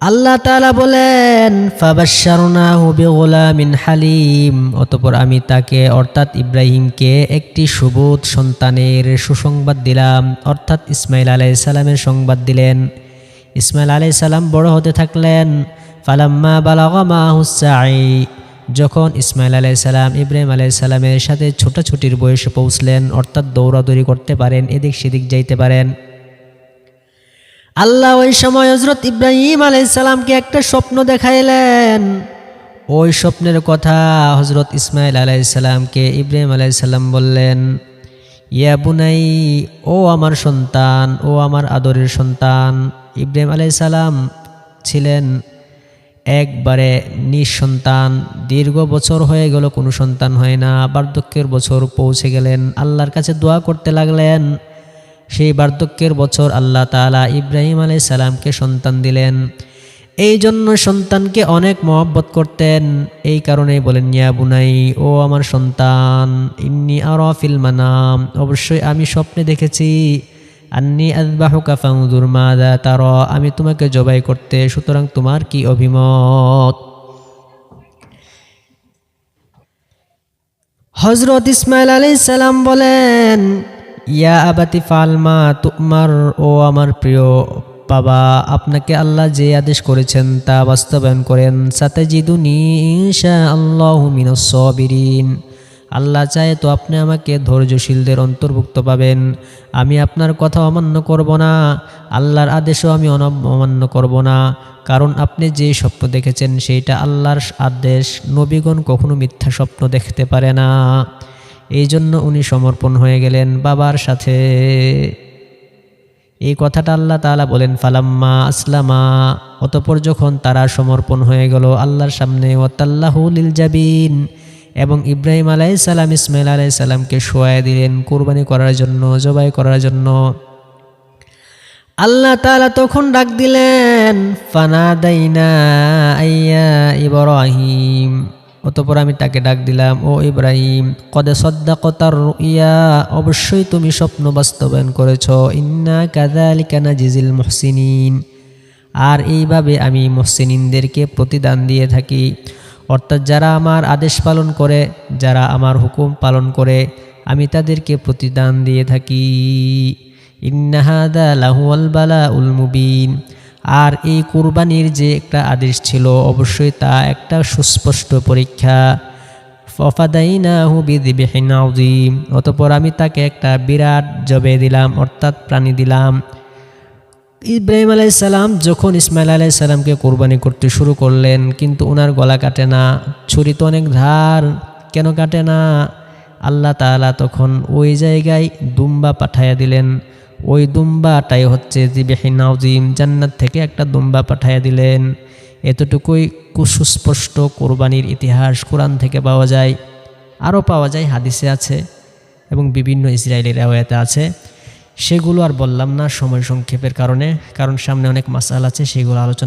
আল্লাহ তাআলা বলেন ফাবাশশারনাহু বিগুলামিন হালিম, অতঃপর আমি তাকে অর্থাৎ ইব্রাহিমকে একটি সুবোধ সন্তানের সুসংবাদ দিলাম, অর্থাৎ ইসমাইল আলাইহিস সালামের সংবাদ দিলেন। ইসমাইল আলাইহিস সালাম বড় হতে থাকলেন। ফালাম্মা বালাগা মাহুস সাই, যখন ইসমাইল আলাইহিস সালাম ইব্রাহিম আলাইহিস সালামের সাথে ছোটাছুটির বয়সে পৌঁছলেন, অর্থাৎ দৌড়াদৌড়ি করতে পারেন, এদিক সেদিক যাইতে পারেন, আল্লাহ ওই সময় হযরত ইব্রাহিম আলাইহিস সালামকে একটা স্বপ্ন দেখাইলেন। ওই স্বপ্নের কথা হযরত ইসমাইল আলাইহিস সালামকে ইব্রাহিম আলাইহিস সালাম বললেন, ইয়া বুনাই, ও আমার সন্তান, ও আমার আদরের সন্তান। ইব্রাহিম আলাইহিস সালাম ছিলেন একবারে নিঃসন্তান, দীর্ঘ বছর হয়ে গেল কোনো সন্তান হয় না, বার্ধক্যের বছর পৌঁছে গেলেন, আল্লাহর কাছে দোয়া করতে লাগলেন। সেই বার্ধক্যের বছর আল্লাহ তাআলা ইব্রাহিম আলাইহিস সালামকে সন্তান দিলেন। এই জন্য সন্তানকে অনেক মহব্বত করতেন। এই কারণেই বলেন, ইয়া বুনাই, ও আমার সন্তান, ইন্নী আরা ফিল মানাম, অবশ্যই আমি স্বপ্নে দেখেছি, আন্নী আযবাহুকা ফানজুর মাযা তারা, আমি তোমাকে জবাই করতে, সুতরাং তোমার কি অভিমত। হযরত ইসমাইল আলাইহিস সালাম বলেন, ইয়া আবাতি ফাল মা তুমার, ও আমার প্রিয় বাবা, আপনাকে আল্লাহ যে আদেশ করেছেন তা বাস্তবায়ন করেন। সাতাজিদুনি ইনশাআল্লাহু মিনাস সাবিরিন, আল্লাহ চায় তো আপনি আমাকে ধৈর্যশীলদের অন্তর্ভুক্ত পাবেন। আমি আপনার কথা অমান্য করব না, আল্লাহর আদেশও আমি অমান্য করব না, কারণ আপনি যে স্বপ্ন দেখেছেন সেইটা আল্লাহর আদেশ। নবীগণ কখনো মিথ্যা স্বপ্ন দেখতে পারে না। এই জন্য উনি সমর্পণ হয়ে গেলেন বাবার সাথে। এই কথাটা আল্লাহ তাআলা বলেন ফালাম্মা আসলামা, অতঃপর যখন তারা সমর্পণ হয়ে গেল আল্লাহর সামনে, ওয়াতাল্লাহু লিল জাবিন, এবং ইব্রাহিম আলাইহিস সালাম ইসমাইল আলাইহিস সালামকে শোয়ায় দিলেন কুরবানি করার জন্য, জবাই করার জন্য। আল্লাহ তাআলা তখন ডাক দিলেন, ফানাদাইনা আইয়া ইব্রাহিম, অতঃপর আমি তাকে ডাক দিলাম, ও ইব্রাহিম, কদ সাদ্দাকতার রুইয়া, অবশ্যই তুমি স্বপ্ন বাস্তবায়ন করেছ, ইন্না কাযালিকা নাজিজিল মুহসিনিন, আর এইভাবে আমি মুহসিনিনদেরকে প্রতিদান দিয়ে থাকি, অর্থাৎ যারা আমার আদেশ পালন করে, যারা আমার হুকুম পালন করে, আমি তাদেরকে প্রতিদান দিয়ে থাকি। ইন্না হাযা লাহুয়াল বালাউল মুবিন, আর এই কুরবানির যে একটা আদেশ ছিল অবশ্যই তা একটা সুস্পষ্ট পরীক্ষা। ফাফাদাইনাহু বিযিবহিন আযীম, অতঃপর আমি তাকে একটা বিরাট জবে দিলাম, অর্থাৎ প্রাণী দিলাম। ইব্রাহিম আলাইহিস সালাম যখন ইসমাইল আলাইহিস সালামকে কুরবানি করতে শুরু করলেন, কিন্তু ওনার গলা কাটে না, ছুরি তো অনেক ধার, কেন কাটে না? আল্লাহ তাআলা তখন ওই জায়গায় দুম্বা পাঠাইয়া দিলেন। ওই দুম্বাটাই হচ্ছে যিবহিন আযীম, জান্নাত থেকে একটা দুম্বা পাঠাইয়া দিলেন। এতটুকুই সুস্পষ্ট কোরবানির ইতিহাস কোরআন থেকে পাওয়া যায়, আরও পাওয়া যায়, হাদিসে আছে এবং বিভিন্ন ইসরায়েলি রিওয়ায়াতে আছে। সেগুলো আর বললাম না সময় সংক্ষেপের কারণে, কারণ সামনে অনেক মাসআলা আছে, সেগুলো আলোচনা